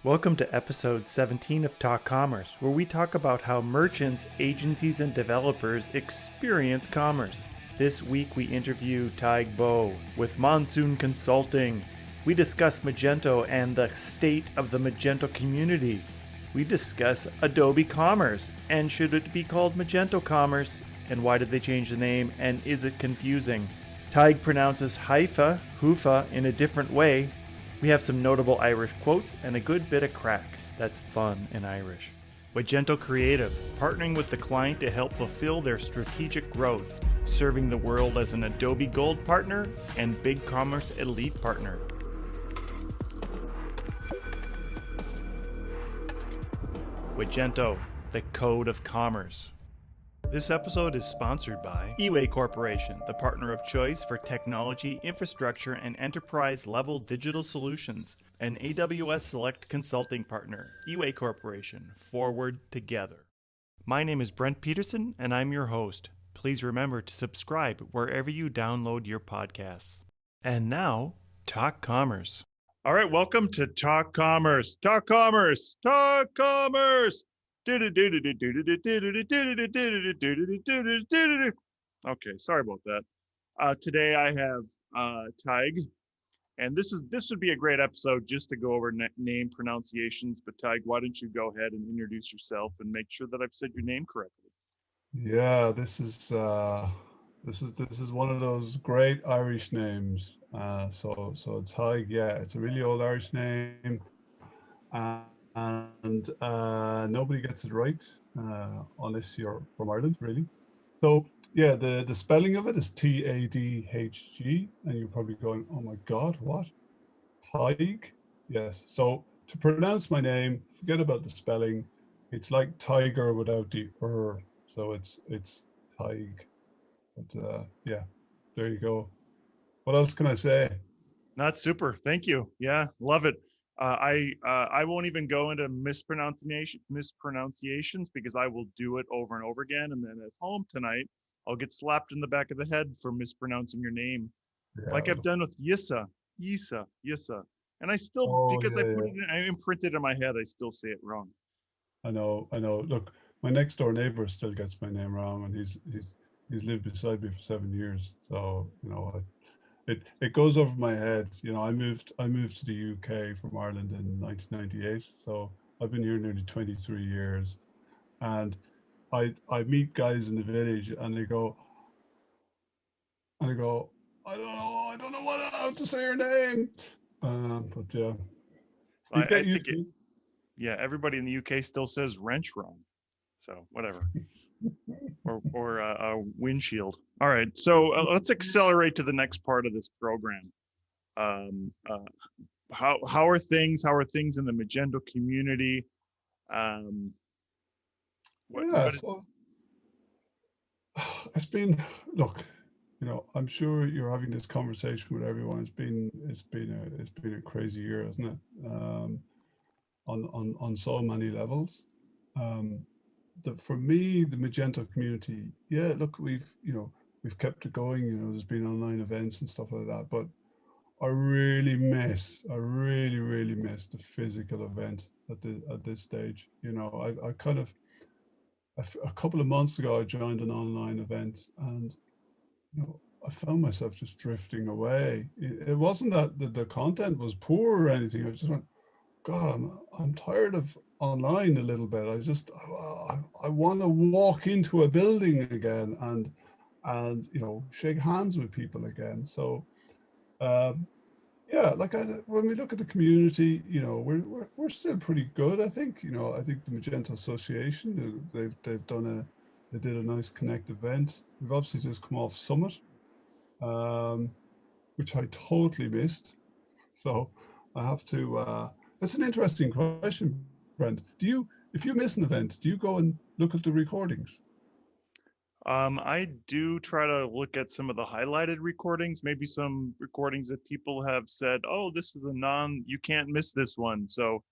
Welcome to episode 17 of Talk Commerce, where we talk about how merchants, agencies, and developers experience commerce. This week we interview Tadhg Bowe with Monsoon Consulting. We discuss Magento and the state of the Magento community. We discuss Adobe Commerce, and should it be called Magento Commerce? And why did they change the name, and is it confusing? Tadhg pronounces Hoofa in a different way. We have some notable Irish quotes and a good bit of crack. That's fun in Irish. Magento Creative, partnering with the client to help fulfill their strategic growth, serving the world as an Adobe Gold partner and BigCommerce Elite partner. Magento, the code of commerce. This episode is sponsored by eWay Corporation, the partner of choice for technology, infrastructure, and enterprise-level digital solutions. An AWS Select Consulting partner, eWay Corporation, forward together. My name is Brent Peterson, and I'm your host. Please remember to subscribe wherever you download your podcasts. And now, Talk Commerce. All right, welcome to Talk Commerce. Talk Commerce. Talk Commerce. Okay, sorry about that. Today I have Tadhg, and this would be a great episode just to go over name pronunciations. But Tadhg, why don't you go ahead and introduce yourself and make sure that I've said your name correctly? Yeah, this is one of those great Irish names. So Tadhg, yeah, it's a really old Irish name, and nobody gets it right unless you're from Ireland, really. So yeah, the spelling of it is Tadhg, and you're probably going, oh my God, what? Tadhg? Yes. So to pronounce my name, forget about the spelling. It's like tiger without the so it's Tadhg. But yeah, there you go. What else can I say? Not super. Thank you. Yeah, love it. I won't even go into mispronunciations because I will do it over and over again, and then at home tonight I'll get slapped in the back of the head for mispronouncing your name, Yeah. like I've done with Yissa, and I still, Oh because I yeah, put yeah. it in, I imprinted in my head, I still say it wrong. I know, I know. Look, my next door neighbor still gets my name wrong, and he's lived beside me for 7 years. So it goes over my head. I moved to the UK from Ireland in 1998. So I've been here nearly 23 years, and I meet guys in the village, and they go, I don't know how to say your name. But yeah, you I get think used it. to Yeah, everybody in the UK still says wrench wrong, so whatever. Or windshield. All right, so let's accelerate to the next part of this program. Um, uh, how are things? How are things in the Magento community? Um, what it. Yeah, what is, so it's been, look, I'm sure you're having this conversation with everyone. It's been a crazy year, hasn't it? On so many levels. Um, for me, the Magento community, yeah, look, we've kept it going. There's been online events and stuff like that, but I really, really miss the physical event at this stage. I kind of a couple of months ago I joined an online event, and I found myself just drifting away. It wasn't that the content was poor or anything. I just went, God, I'm tired of online a little bit. I want to walk into a building again and shake hands with people again. So um, yeah, like when we look at the community, we're still pretty good. I think the Magento Association, they did a nice Connect event. We've obviously just come off Summit, um, which I totally missed. So I have to. That's an interesting question, Brent. If you miss an event, do you go and look at the recordings? I do try to look at some of the highlighted recordings, maybe some recordings that people have said, "Oh, this is you can't miss this one." So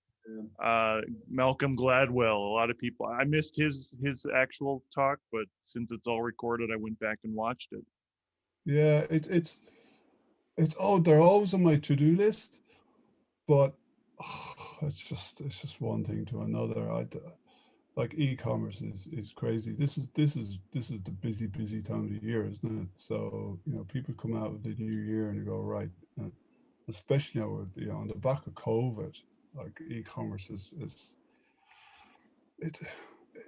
Malcolm Gladwell, a lot of people. I missed his actual talk, but since it's all recorded, I went back and watched it. Yeah, it's they're always on my to-do list, but it's just one thing to another. Like e-commerce is crazy. This is the busy time of the year, isn't it? So people come out of the new year and you go right, uh, especially now with, on the back of COVID, like e-commerce is it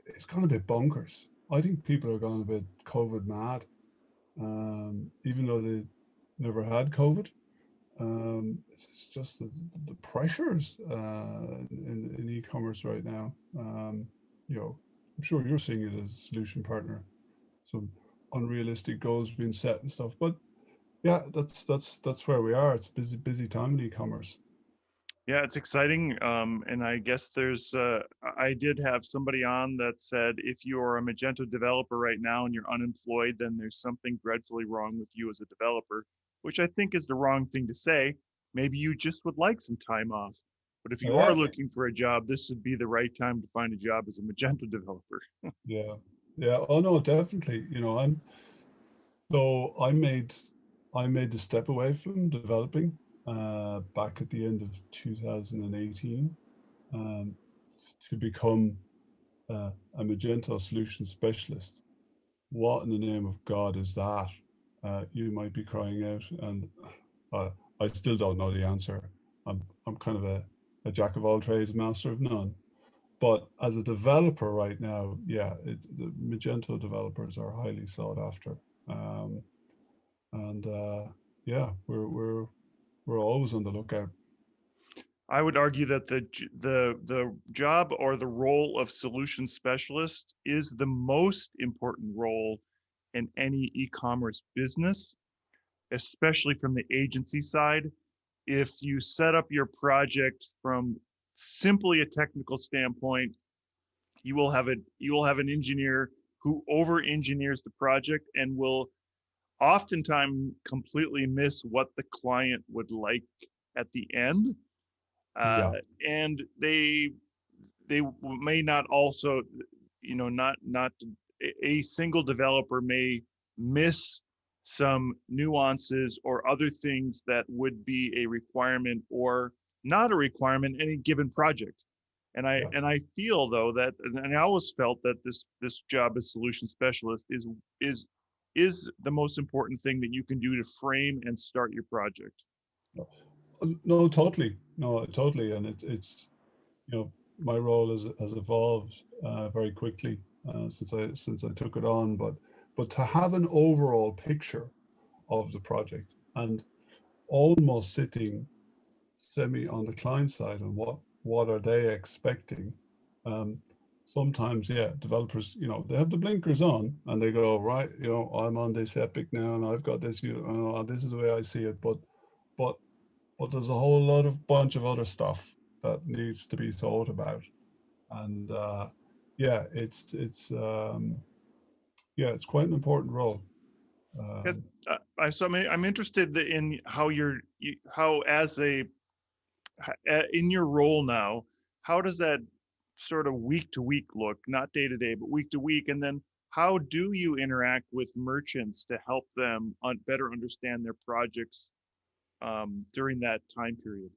it's gone a bit bonkers. I think people are going a bit COVID mad, even though they never had COVID. It's just the pressures in e-commerce right now. I'm sure you're seeing it as a solution partner. Some unrealistic goals being set and stuff. But yeah, that's where we are. It's busy time in e-commerce. Yeah, it's exciting. And I guess I did have somebody on that said if you're a Magento developer right now and you're unemployed, then there's something dreadfully wrong with you as a developer, which I think is the wrong thing to say. Maybe you just would like some time off. But if you are Yeah, looking for a job, this would be the right time to find a job as a Magento developer. yeah, yeah. Oh no, definitely. So I made the step away from developing back at the end of 2018 um, to become a Magento solution specialist. What in the name of God is that? You might be crying out, and uh, I still don't know the answer. I'm kind of a jack of all trades, master of none. But as a developer right now, yeah, the Magento developers are highly sought after. Um, and yeah, we're always on the lookout. I would argue that the job or the role of solution specialist is the most important role in any e-commerce business, especially from the agency side. If you set up your project from simply a technical standpoint, you will have an engineer who over engineers the project and will oftentimes completely miss what the client would like at the end. uh, Yeah, and they may not also, not a single developer may miss some nuances or other things that would be a requirement or not a requirement in any given project. yeah. And I feel though that, and I always felt that this job as solution specialist is is the most important thing that you can do to frame and start your project. No, no, totally. No, totally. And my role has evolved very quickly since I took it on. But to have an overall picture of the project and almost sitting semi on the client side and what are they expecting. Um, Sometimes, yeah, developers, they have the blinkers on and they go, right, I'm on this epic now and I've got this, this is the way I see it. But but there's a whole lot of bunch of other stuff that needs to be thought about. And yeah, it's quite an important role. Because Um, I'm interested in how how as a in your role now, how does that sort of week to week look, not day to day, but week to week? And then how do you interact with merchants to help them better understand their projects during that time period?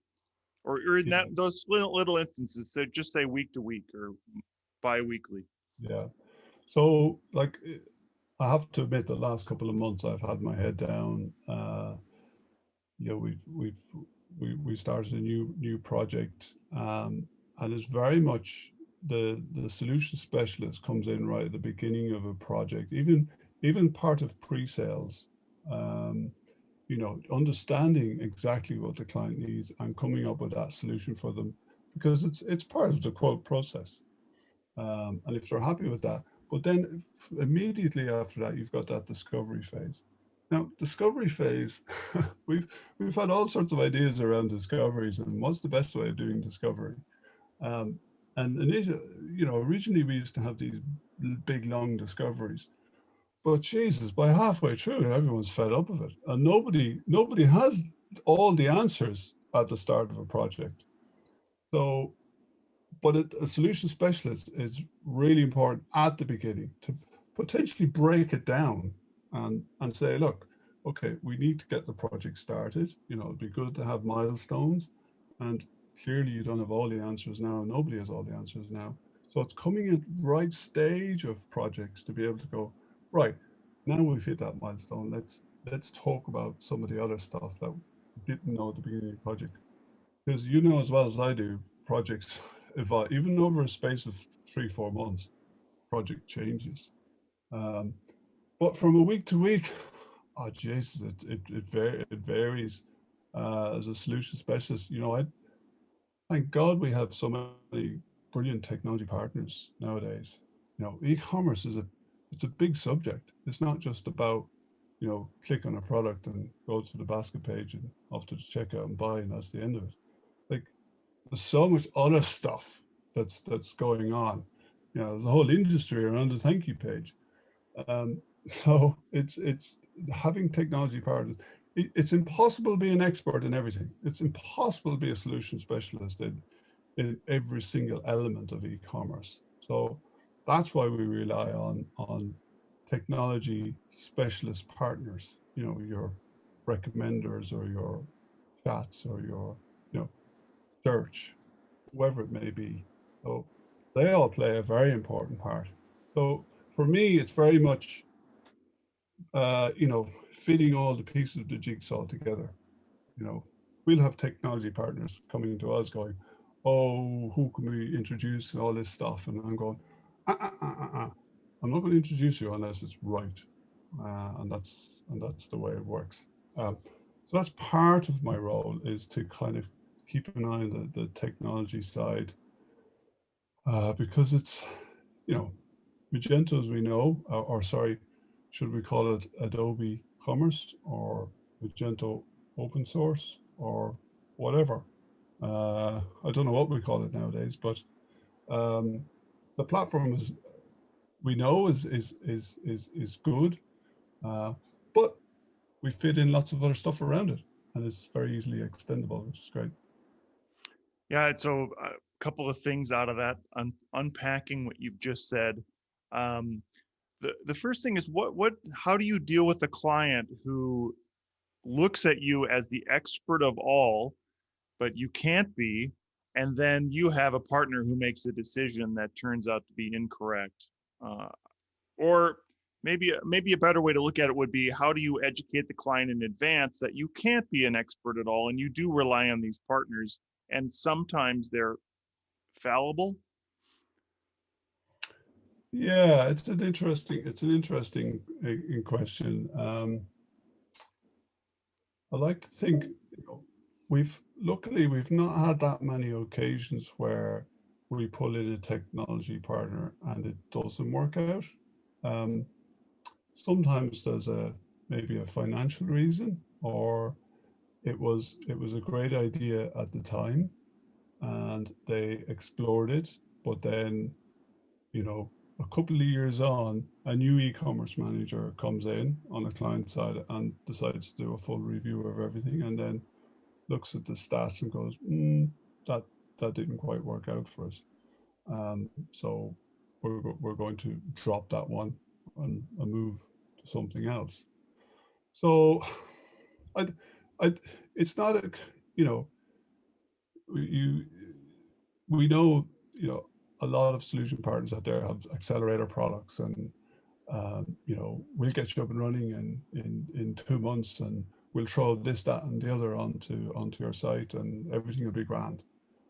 Or in yeah, those little instances, so just say week to week or bi-weekly. yeah. So like I have to admit the last couple of months I've had my head down. We started a new project, and it's very much the solution specialist comes in right at the beginning of a project, even part of pre-sales. Um, Understanding exactly what the client needs and coming up with that solution for them, because it's part of the quote process. And if they're happy with that, but then immediately after that, you've got that discovery phase. Now, discovery phase, we've had all sorts of ideas around discoveries and what's the best way of doing discovery. Um, and initially, originally we used to have these big long discoveries, but Jesus, by halfway through, everyone's fed up of it, and nobody has all the answers at the start of a project. So but a solution specialist is really important at the beginning to potentially break it down and say, look, okay, we need to get the project started. It'd be good to have milestones, and clearly you don't have all the answers now. Nobody has all the answers now. So it's coming at right stage of projects to be able to go, right, now we've hit that milestone. Let's talk about some of the other stuff that we didn't know at the beginning of the project. Because you know as well as I do, projects evolve even over a space of 3, 4 months, project changes. Um, but from a week to week, oh Jesus, it varies. As a solution specialist, I thank God we have so many brilliant technology partners nowadays. E-commerce it's a big subject. It's not just about, click on a product and go to the basket page and off to the checkout and buy, and that's the end of it. Like, there's so much other stuff that's going on. There's a whole industry around the thank you page. So it's having technology partners. It's impossible to be an expert in everything. It's impossible to be a solution specialist in every single element of e-commerce. So that's why we rely on technology specialist partners. Your recommenders or your chats or your search, whoever it may be. So they all play a very important part. So for me, it's very much fitting all the pieces of the jigsaw together. You know, we'll have technology partners coming to us going, "Oh, who can we introduce?" and all this stuff, and I'm going, I'm not going to introduce you unless it's right, and that's the way it works. So that's part of my role, is to kind of keep an eye on the technology side, because it's, you know, Magento, as we know, or sorry, should we call it Adobe Commerce or Magento Open Source or whatever? I don't know what we call it nowadays, but um, the platform is, we know, is good, uh, but we fit in lots of other stuff around it, and it's very easily extendable, which is great. Yeah, so a couple of things out of that, unpacking what you've just said. Um, the first thing is how do you deal with a client who looks at you as the expert of all, but you can't be, and then you have a partner who makes a decision that turns out to be incorrect? Or maybe a better way to look at it would be, how do you educate the client in advance that you can't be an expert at all and you do rely on these partners, and sometimes they're fallible? Yeah, it's an interesting question. I like to think, we've not had that many occasions where we pull in a technology partner and it doesn't work out. Um, Sometimes there's maybe a financial reason, or it was a great idea at the time and they explored it, but then, you know, a couple of years on, a new e-commerce manager comes in on a client side and decides to do a full review of everything, and then looks at the stats and goes, that that didn't quite work out for us. So we're going to drop that one and move to something else. So I, I, it's not a, you know, you, we know, a lot of solution partners out there have accelerator products, and we'll get you up and running in 2 months, and we'll throw this, that, and the other onto your site, and everything will be grand.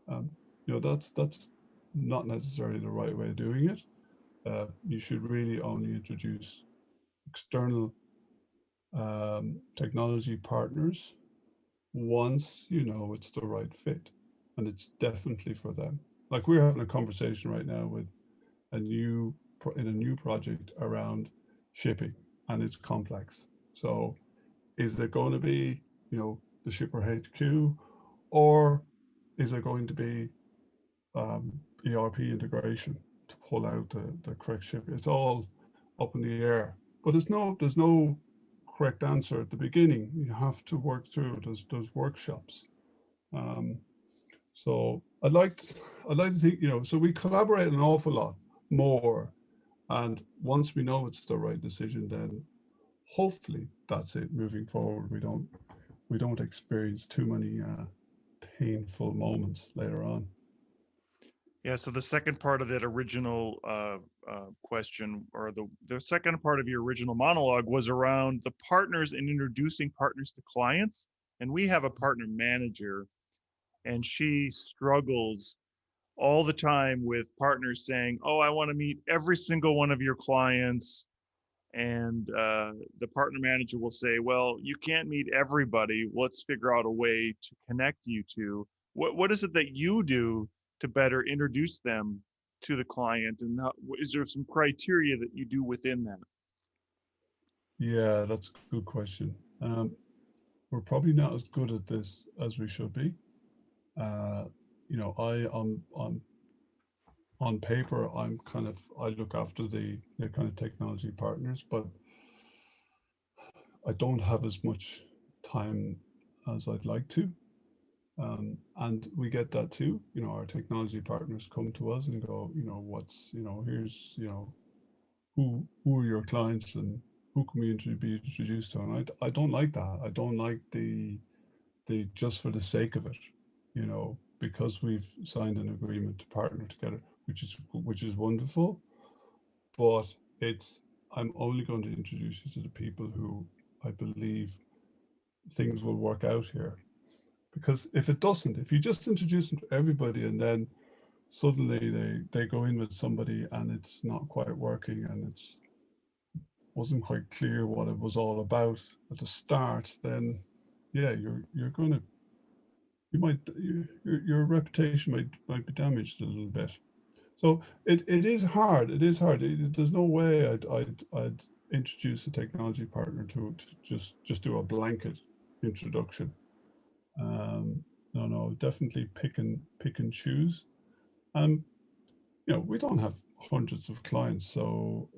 Um, that's not necessarily the right way of doing it. You should really only introduce external technology partners once you know it's the right fit, and it's definitely for them. Like, we're having a conversation right now with in a new project around shipping, and it's complex. So is it going to be, the shipper HQ, or is it going to be ERP integration to pull out the correct ship? It's all up in the air, but there's no correct answer at the beginning. You have to work through those workshops. Um, so I'd like to think, so we collaborate an awful lot more, and once we know it's the right decision, then hopefully that's it moving forward. We don't experience too many painful moments later on. Yeah, so the second part of that original question, or the second part of your original monologue, was around the partners and introducing partners to clients. And we have a partner manager, and she struggles all the time with partners saying, "Oh, I want to meet every single one of your clients." And the partner manager will say, "Well, you can't meet everybody. Let's figure out a way to connect you to." What is it that you do to better introduce them to the client, and is there some criteria that you do within that? Yeah, that's a good question. We're probably not as good at this as we should be. Uh, on paper, I look after the kind of technology partners, but I don't have as much time as I'd like to. And we get that too. Our technology partners come to us and go, here's, who are your clients and who can we be introduced to? And I don't like that. I don't like the just for the sake of it, because we've signed an agreement to partner together, which is wonderful, but I'm only going to introduce you to the people who I believe things will work out here. Because if you just introduce them to everybody and then suddenly they go in with somebody and it's not quite working and it's wasn't quite clear what it was all about at the start, then yeah, you're gonna you might your reputation might be damaged a little bit. So it is hard. It is hard. There's no way I'd introduce a technology partner to just do a blanket introduction. No, definitely pick and choose. Um, we don't have hundreds of clients, so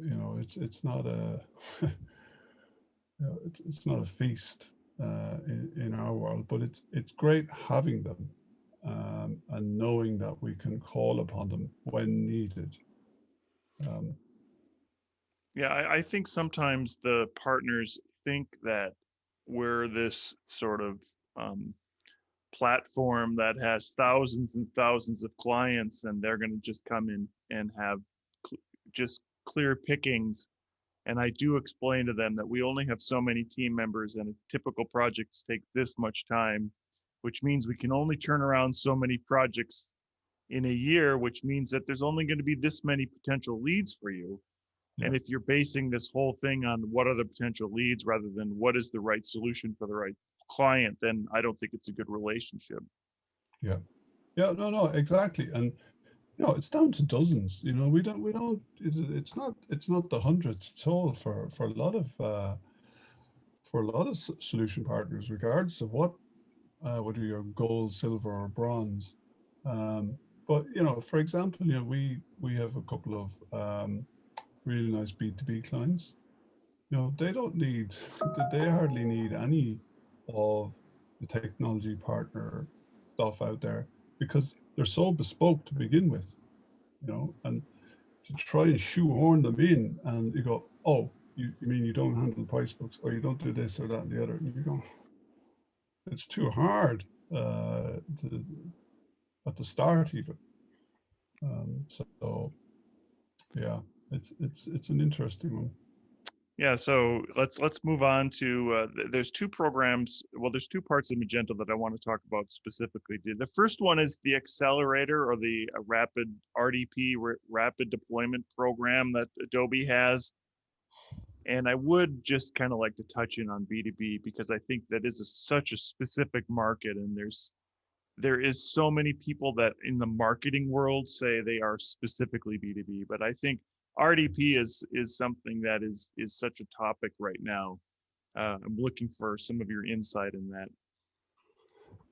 it's not a it's not a feast in our world, but it's great having them, and knowing that we can call upon them when needed. Um, Yeah, I think sometimes the partners think that we're this sort of um, platform that has thousands and thousands of clients, and they're going to just come in and have just clear pickings. And I do explain to them that we only have so many team members, and typical projects take this much time, which means we can only turn around so many projects in a year, which means that there's only going to be this many potential leads for you. yeah, And if you're basing this whole thing on what are the potential leads rather than what is the right solution for the right client, then I don't think it's a good relationship. yeah, yeah. No, exactly. And it's down to dozens. We don't. It's not the hundreds at all for a lot of solution partners, regardless of whether you're gold, silver, or bronze. Um, but for example, we have a couple of really nice B2B clients. They don't need, they hardly need any of the technology partner stuff out there because they're so bespoke to begin with, and to try and shoehorn them in and you go, oh, you mean you don't handle price books or you don't do this or that and the other. And you go, it's too hard to, at the start even. So yeah, it's an interesting one. Yeah, so let's move on to there's two programs. Well, there's two parts of Magento that I want to talk about specifically. The first one is the accelerator or the rapid RDP, rapid deployment program that Adobe has. And I would just kind of like to touch in on B2B because I think that is such a specific market, and there is so many people that in the marketing world say they are specifically B2B, but I think RDP is something that is such a topic right now. I'm looking for some of your insight in that.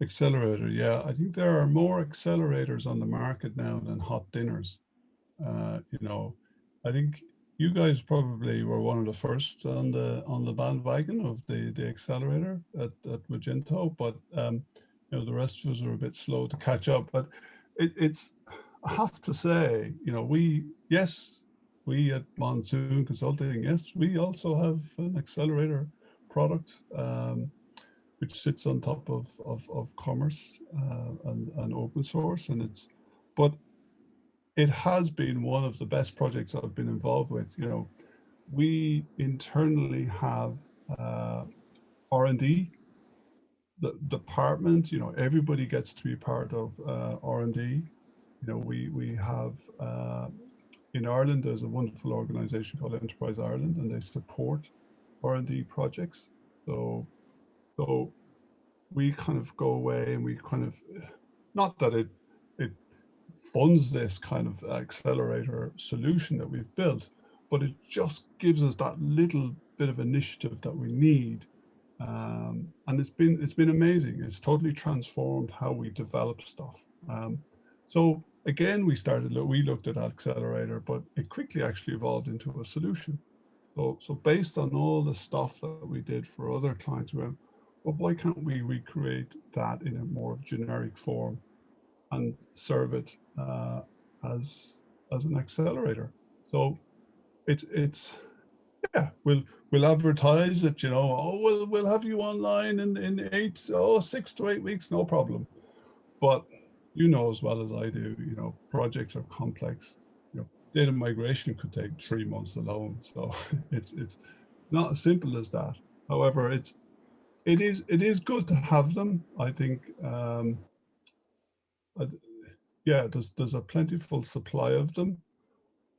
Accelerator, yeah. I think there are more accelerators on the market now than hot dinners. I think you guys probably were one of the first on the bandwagon of the accelerator at Magento, but the rest of us are a bit slow to catch up. But it's I have to say, we at Monsoon Consulting, yes, we also have an accelerator product. which sits on top of commerce and open source, and but it has been one of the best projects I've been involved with. We internally have R&D the department. Everybody gets to be part of R&D. We have in Ireland, there's a wonderful organization called Enterprise Ireland, and they support R&D projects. So we kind of go away and we kind of, not that it funds this kind of accelerator solution that we've built, but it just gives us that little bit of initiative that we need. And it's been amazing. It's totally transformed how we develop stuff. So again, we looked at accelerator, but it quickly actually evolved into a solution. So based on all the stuff that we did for other clients, we went, well, why can't we recreate that in a more generic form and serve it as an accelerator? So it's yeah, we'll advertise it. Oh, we'll have you online in 6 to 8 weeks, no problem. But as well as I do, projects are complex. Data migration could take 3 months alone. So it's not as simple as that. However, it is good to have them. I think yeah, there's a plentiful supply of them,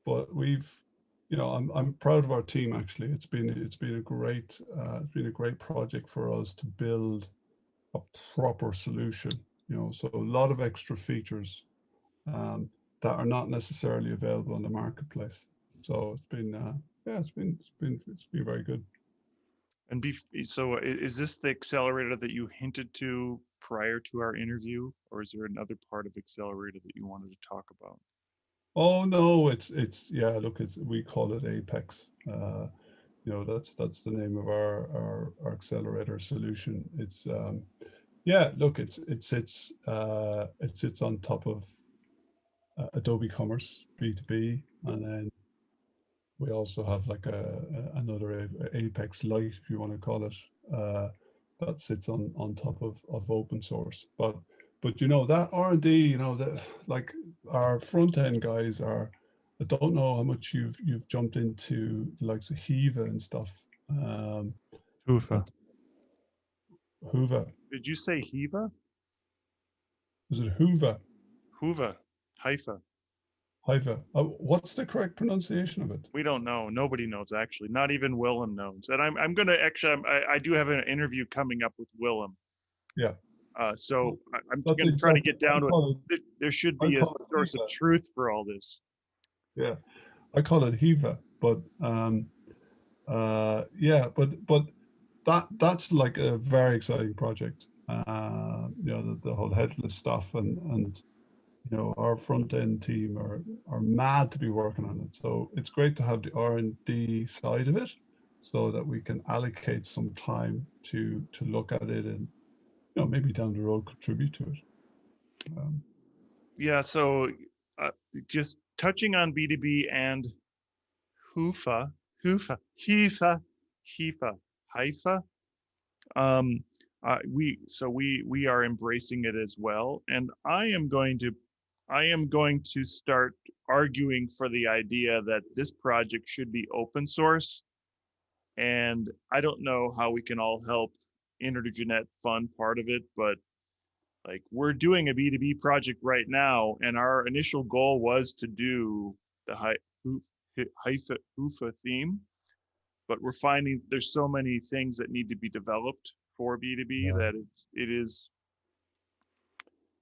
but I'm proud of our team. Actually, it's been a great project for us to build a proper solution. So a lot of extra features that are not necessarily available in the marketplace. So it's been yeah, it's been very good. And so is this the accelerator that you hinted to prior to our interview, or is there another part of accelerator that you wanted to talk about? Oh no, yeah. Look, we call it Apex. That's the name of our accelerator solution. It's yeah. Look, it sits on top of Adobe Commerce B2B, and then we also have like another Apex Lite, if you want to call it, that sits on top of open source. But that R&D, that like our front end guys are. I don't know how much you've jumped into the likes of Hiva and stuff. Hoofa. Hoover. Did you say Hiva? Is it Hoover? Hoova. Haifa. Hiva. What's the correct pronunciation of it? We don't know. Nobody knows, actually. Not even Willem knows. And I'm going to actually, I do have an interview coming up with Willem. Yeah. So I'm That's going to try to exactly. get down to it. There should I be a call it source of Hiva. truth for all this. Yeah, I call it Hiva, but yeah, but that's like a very exciting project. The whole headless stuff, and our front end team are mad to be working on it. So it's great to have the R&D side of it, so that we can allocate some time to look at it and maybe down the road contribute to it. Yeah. So just touching on B2B and Hoofa, Hoofa, Hifa, Hifa, Haifa. Um, we are embracing it as well, and I am going to start arguing for the idea that this project should be open source. And I don't know how we can all help InterNet fund part of it, but like we're doing a B2B project right now, and our initial goal was to do the Haifa theme, but we're finding there's so many things that need to be developed for B2B Yeah. that it is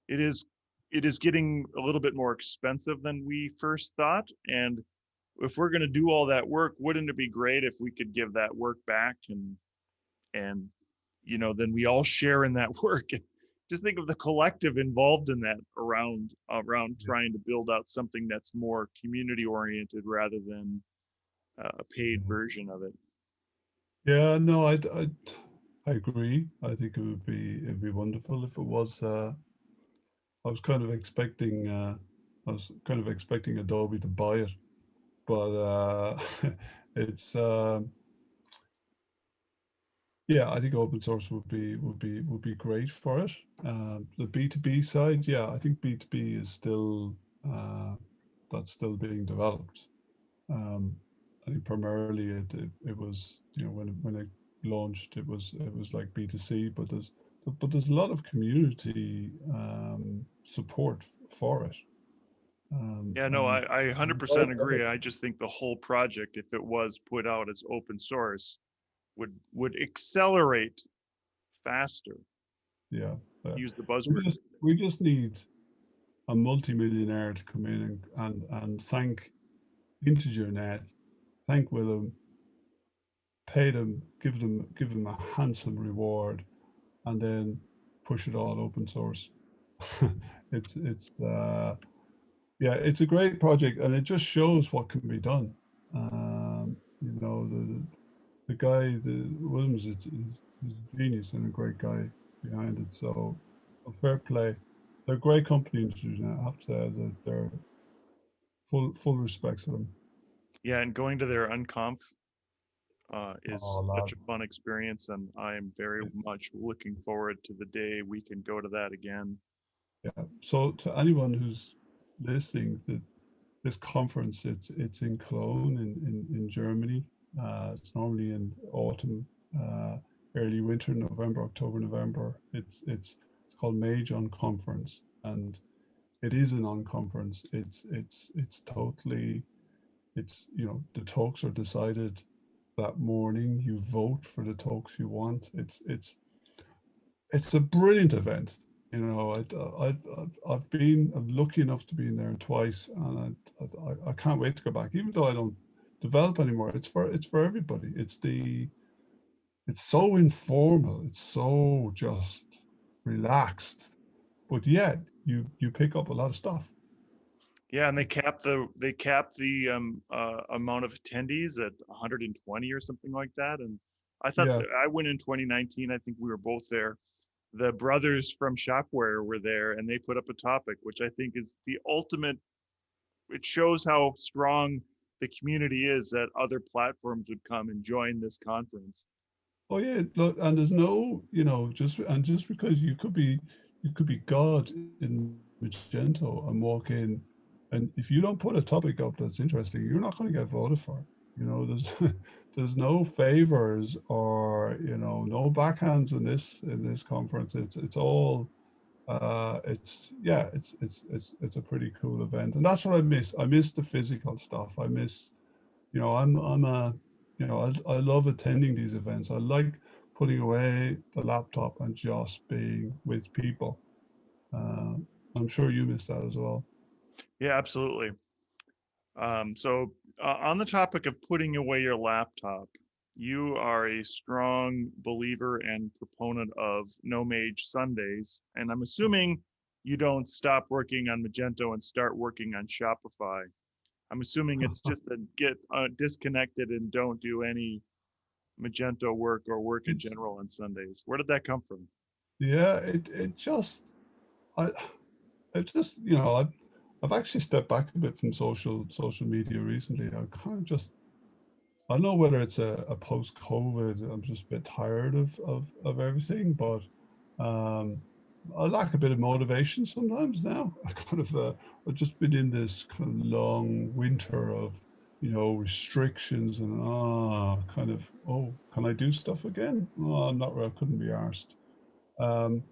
it is getting a little bit more expensive than we first thought. And if we're going to do all that work, wouldn't it be great if we could give that work back and then we all share in that work. Just think of the collective involved in that around trying to build out something that's more community oriented rather than a paid version of it. Yeah, no, I agree. I think it'd be wonderful if it was. I was kind of expecting Adobe to buy it, but it's Yeah, I think open source would be great for it. The B2B side, yeah, I think B2B is still that's still being developed. Um, I think primarily it was, when it launched, it was like B2C, but there's a lot of community support for it. Yeah, no, And I 100% agree. I just think the whole project, if it was put out as open source, would accelerate faster. yeah, uh, Use the we buzzword. just need a multimillionaire to come in and thank IntegerNet, thank Willem, pay them, give them a handsome reward, and then push it all open source. It's yeah, it's a great project, and it just shows what can be done. The guy, the Williams is a genius and a great guy behind it. So, fair play. They're a great company in I have to say that they're full respects to them. Yeah, and going to their unconf Oh, is such a lads. fun experience, and I am very much looking forward to the day we can go to that again. Yeah. So to anyone who's listening, this conference, it's in Cologne in Germany. It's normally in autumn, early winter, November, October, November. It's called Magon Conference, and it is an on conference. It's totally, the talks are decided that morning. You vote for the talks you want. It's a brilliant event. I'm lucky enough to be in there twice, and I can't wait to go back. Even though I don't develop anymore, it's for everybody. It's so informal. It's so just relaxed, but yet you pick up a lot of stuff. Yeah, and they cap the amount of attendees at 120 or something like that. And I thought Yeah. that I went in 2019. I think we were both there. The brothers from Shopware were there, and they put up a topic, which I think is the ultimate. It shows how strong the community is that other platforms would come and join this conference. Oh yeah. Look, and there's no, just because you could be God in Magento and walk in, and if you don't put a topic up that's interesting, you're not going to get voted for. There's there's no favors or no backhands in this conference. It's all it's yeah, it's a pretty cool event, and that's what I miss. I miss the physical stuff. I miss I'm a I love attending these events. I like putting away the laptop and just being with people. Uh, I'm sure you miss that as well. Yeah, absolutely. So, on the topic of putting away your laptop, you are a strong believer and proponent of No Mage Sundays, and I'm assuming you don't stop working on Magento and start working on Shopify. I'm assuming it's just a get disconnected and don't do any Magento work or work in It's general on Sundays. Where did that come from? yeah, it just I I've just I've actually stepped back a bit from social media recently. I kind of just I don't know whether it's a post COVID. I'm just a bit tired of everything, but um, I lack a bit of motivation sometimes now. I've just been in this kind of long winter of restrictions and can I do stuff again? Oh, I'm not. I couldn't be arsed. Um,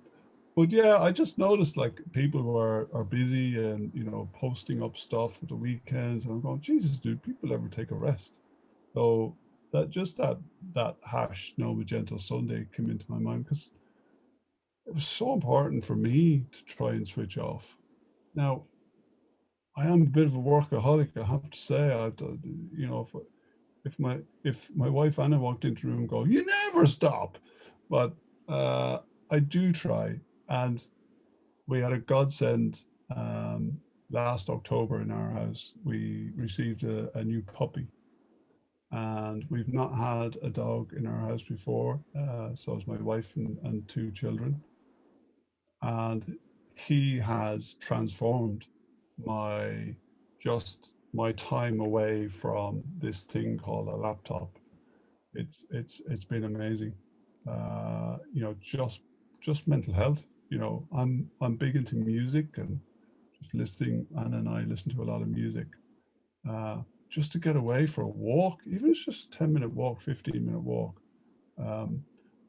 but yeah, I just noticed like people who are busy and posting up stuff at the weekends, and I'm going, Jesus, dude, people ever take a rest? So that hash no Magento Sunday came into my mind because it was so important for me to try and switch off. Now, I am a bit of a workaholic, I have to say. If my wife Anna walked into the room and go, "You never stop," but uh, I do try, and we had a godsend last October in our house. We received a new puppy, and we've not had a dog in our house before. So it's my wife and two children, and he has transformed my my time away from this thing called a laptop. It's been amazing. you know, just mental health. You know, I'm big into music and just listening. Anna and I listen to a lot of music. Uh, just to get away for a walk, even if it's just 10-minute walk, 15-minute walk. Um,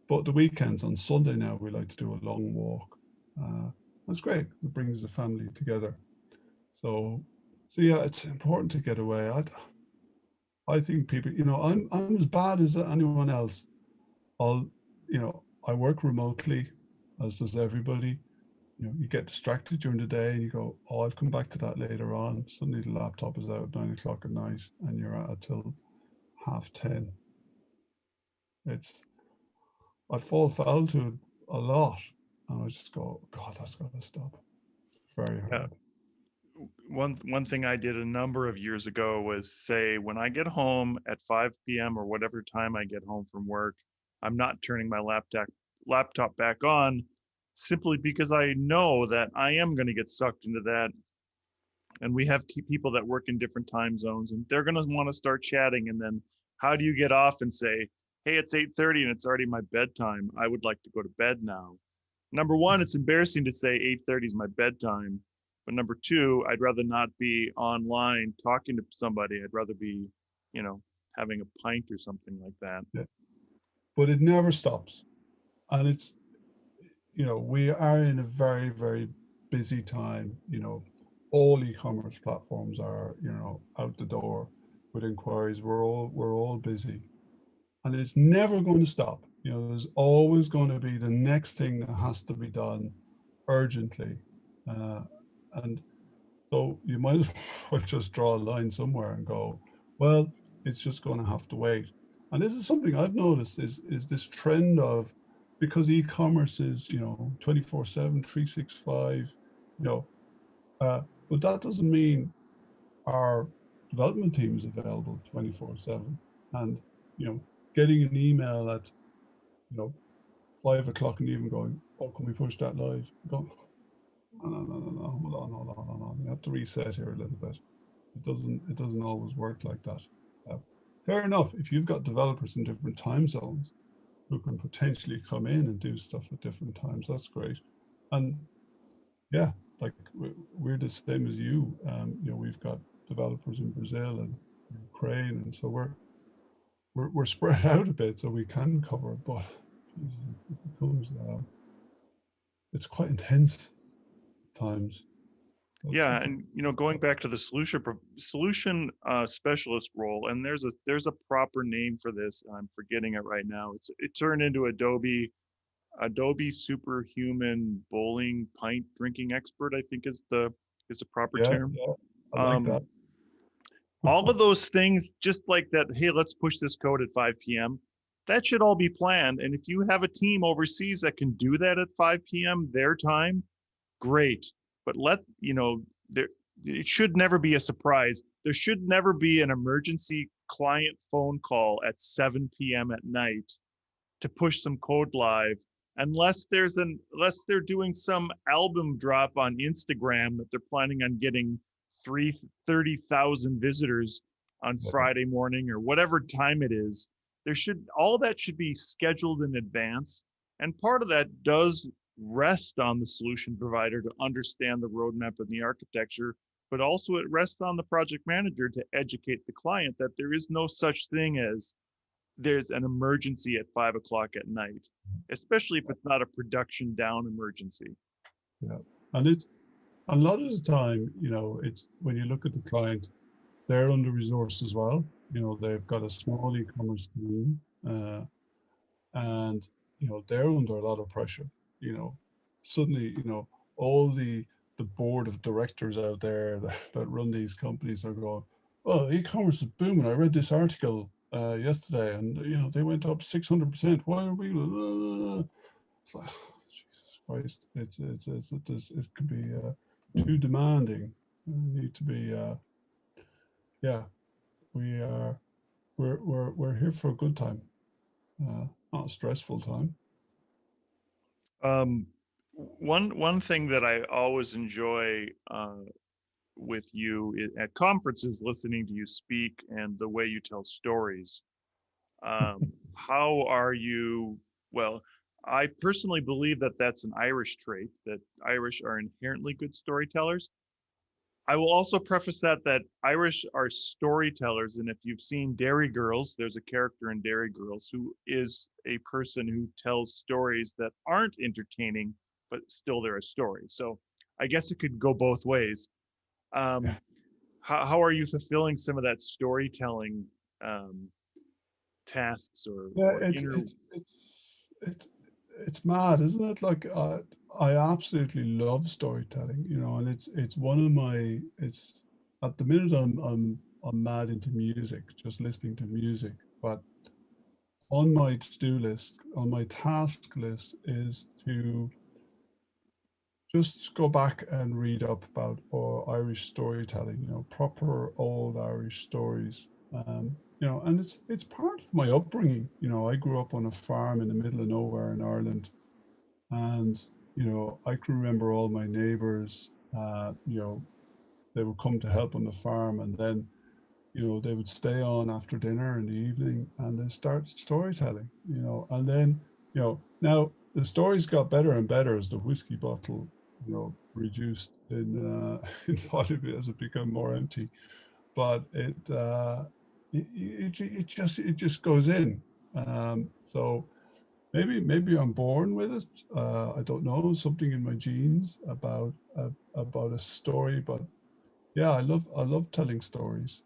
but the weekends on Sunday now, we like to do a long walk. That's great. It brings the family together. So, so yeah, it's important to get away. I think people, you know, I'm as bad as anyone else. I'll, you know, I work remotely, as does everybody. You know, you get distracted during the day and you go, oh, I'll come back to that later on. Suddenly the laptop is out at 9 o'clock at night and you're at it till 10:30. It's, I fall foul to it a lot. And I just go, God, that's got to stop. Very Yeah. hard. One thing I did a number of years ago was say when I get home at 5 p.m. or whatever time I get home from work, I'm not turning my laptop back on simply because I know that I am going to get sucked into that. And we have people that work in different time zones and they're going to want to start chatting. And then how do you get off and say, hey, it's 8:30 and it's already my bedtime. I would like to go to bed now. Number one, it's embarrassing to say 8:30 is my bedtime. But number two, I'd rather not be online talking to somebody. I'd rather be, you know, having a pint or something like that. Yeah. But it never stops. And it's, you know, we are in a very, very busy time. You know, all e-commerce platforms are, you know, out the door with inquiries. We're all busy, and it's never going to stop. You know, there's always going to be the next thing that has to be done urgently, uh, and so you might as well just draw a line somewhere and go, well, it's just going to have to wait. And this is something I've noticed is this trend of, because e-commerce is, you know, 24/7, 365, you know, but that doesn't mean our development team is available 24/7. And, you know, getting an email at, you know, 5 o'clock in the evening going, oh, can we push that live? Go, no, hold on. You have to reset here a little bit. It doesn't always work like that. Uh, Fair enough. If you've got developers in different time zones who can potentially come in and do stuff at different times, that's great. And yeah, like we're the same as you. You know, we've got developers in Brazil and Ukraine, and so we're spread out a bit, so we can cover it. But Jesus, it becomes it's quite intense at times. Yeah, It's a, and you know, going back to the solution specialist role, and there's a proper name for this. I'm forgetting it right now. It turned into Adobe superhuman bowling pint drinking expert, I think is the proper yeah, term. yeah, I like Um, that. all of those things, just like that, hey, let's push this code at 5 p.m. That should all be planned. And if you have a team overseas that can do that at 5 p.m. their time, great. But you know, there it should never be a surprise. There should never be an emergency client phone call at 7 p.m. at night to push some code live unless they're doing some album drop on Instagram that they're planning on getting 30,000 visitors on Yeah, Friday morning or whatever time it is. All that should be scheduled in advance. And part of that does rest on the solution provider to understand the roadmap and the architecture, but also it rests on the project manager to educate the client that there is no such thing as there's an emergency at 5 o'clock at night, especially if it's not a production down emergency. yeah. And it's a lot of the time, you know, it's when you look at the client, they're under resourced as well. You know, they've got a small e-commerce team, and you know they're under a lot of pressure. You know, suddenly, you know, all the board of directors out there that run these companies are going, "Oh, e-commerce is booming. I read this article yesterday, and you know they went up 600%. Why are we?" It's like, Jesus Christ, it could be too demanding. We need to be, yeah, we are, we're here for a good time, not a stressful time. Um, one thing that I always enjoy with you at conferences, listening to you speak and the way you tell stories. How are you? Well, I personally believe that that's an Irish trait, that Irish are inherently good storytellers. I will also preface that Irish are storytellers, and if you've seen Dairy Girls, there's a character in Dairy Girls who is a person who tells stories that aren't entertaining, but still they're a story. So I guess it could go both ways. Yeah, Um, how are you fulfilling some of that storytelling um, tasks yeah, or inner? it's mad, isn't it? Like I absolutely love storytelling, and it's one of my it's at the minute I'm mad into music, just listening to music. But on my to-do list, on my task list, is to just go back and read up about Irish storytelling, proper old Irish stories. And it's part of my upbringing. I grew up on a farm in the middle of nowhere in Ireland, and I can remember all my neighbors. They would come to help on the farm, and then they would stay on after dinner in the evening, and they start storytelling. And then now the stories got better and better as the whiskey bottle reduced in in volume as it became more empty. But it just goes in. So maybe I'm born with it. I don't know, something in my genes about a story. But yeah, I love telling stories.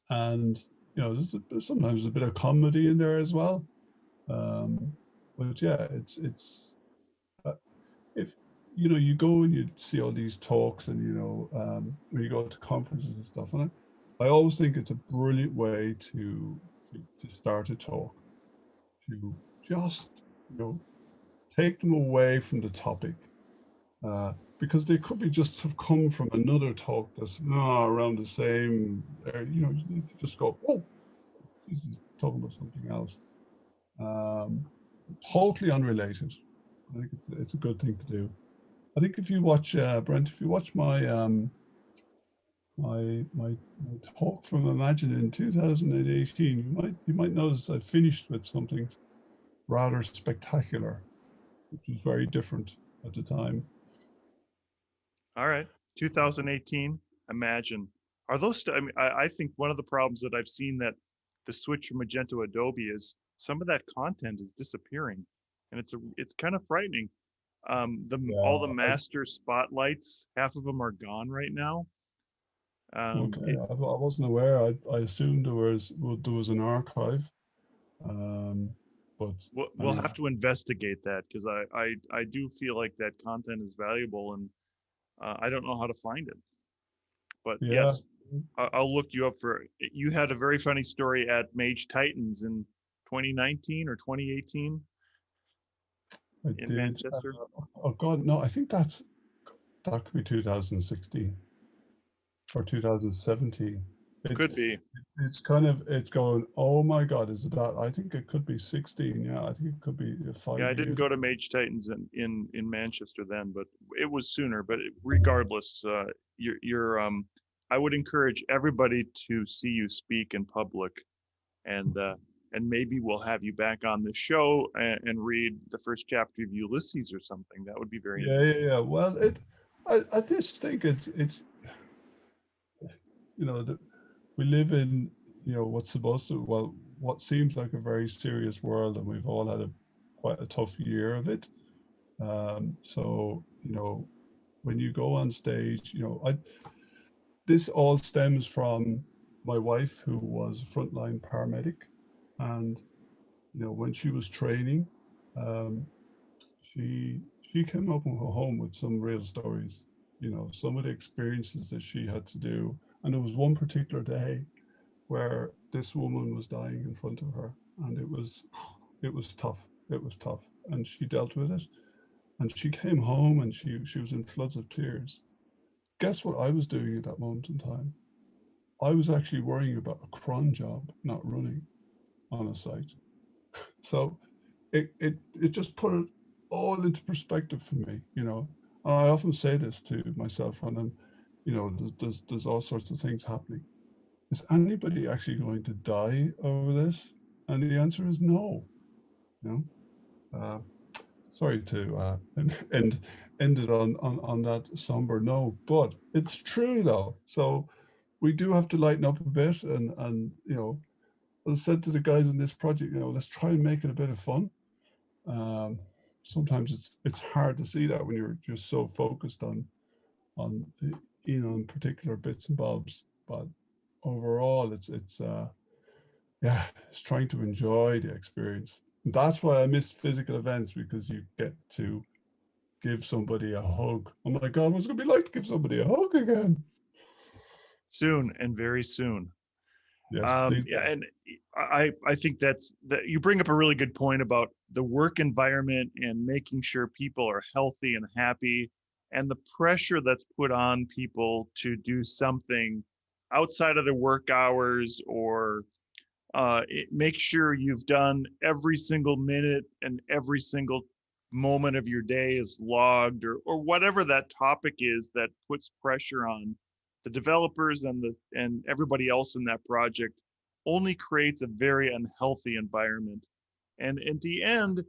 And there's sometimes a bit of comedy in there as well. Um, but yeah, it's uh, if you go and you see all these talks, and when you go to conferences and stuff, and I always think it's a brilliant way to start a talk, to just take them away from the topic, because they could be just have come from another talk that's around the same. You just go, oh, he's talking about something else, um, totally unrelated. I think it's a good thing to do. I think if you watch Brent, if you watch my talk from Imagine in 2018, you might notice I finished with something rather spectacular, which was very different at the time. All right, 2018. Imagine. Are those? I mean, I think one of the problems that I've seen that the switch from Magento to Adobe is some of that content is disappearing, and it's kind of frightening. All the Yeah. master spotlights, half of them are gone right now. Okay. It, I wasn't aware. I assumed there was an archive. Um, but we'll anyway, have to investigate that because I do feel like that content is valuable, and I don't know how to find it. But yeah, yes, I'll look you up for. You had a very funny story at Mage Titans in 2019 or 2018 I in did. Manchester. Oh God, no! I think that could be 2016 or 2017. It's Could be. it's going. Oh my God, is it that? I think it could be 16. Yeah, I think it could be Yeah, five I didn't years. go to Mage Titans in Manchester then, but it was sooner. But regardless, you're. I would encourage everybody to see you speak in public, and uh, and maybe we'll have you back on the show and read the first chapter of Ulysses or something. That would be very Yeah, yeah, interesting. yeah. Well, I just think it's that we live in what's supposed to what seems like a very serious world, and we've all had quite a tough year of it. So when you go on stage, this all stems from my wife, who was a frontline paramedic, and when she was training, um, she came up home with some real stories. Some of the experiences that she had to do, and there was one particular day where this woman was dying in front of her, and it was tough. It was tough, and she dealt with it. And she came home, and she was in floods of tears. Guess what I was doing at that moment in time? I was actually worrying about a cron job, not running on a site. So it just put it all into perspective for me. And I often say this to myself when there's all sorts of things happening. Is anybody actually going to die over this? And the answer is no. You know, sorry to end it on that somber note, but it's true though. So we do have to lighten up a bit, and you know, as I said to the guys in this project, you know, let's try and make it a bit of fun. Um, Sometimes it's hard to see that when you're just so focused on you know, in particular bits and bobs, but overall it's yeah, it's trying to enjoy the experience. And that's why I miss physical events, because you get to give somebody a hug. Oh my God, what's it gonna be like to give somebody a hug again? Soon and very soon. Yes, please Yeah, God. and I think that you bring up a really good point about the work environment and making sure people are healthy and happy, and the pressure that's put on people to do something outside of their work hours, or make sure you've done every single minute and every single moment of your day is logged, or whatever that topic is that puts pressure on the developers and everybody else in that project, only creates a very unhealthy environment. And at the end,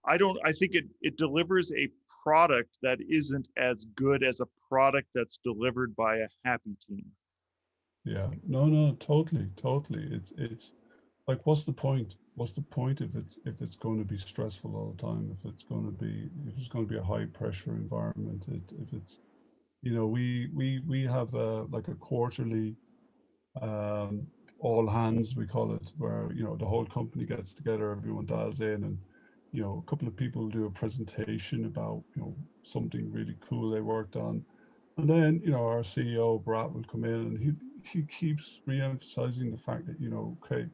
I think it delivers a product that isn't as good as a product that's delivered by a happy team. Yeah, no, totally. It's like, what's the point? What's the point if it's going to be stressful all the time? If it's going to be a high pressure environment? If it's, you know, we have like a quarterly um, all hands, we call it, where, you know, the whole company gets together, everyone dials in, and, you know, a couple of people do a presentation about, you know, something really cool they worked on. And then, you know, our CEO Brat will come in, and he keeps re-emphasizing the fact that, you know, okay,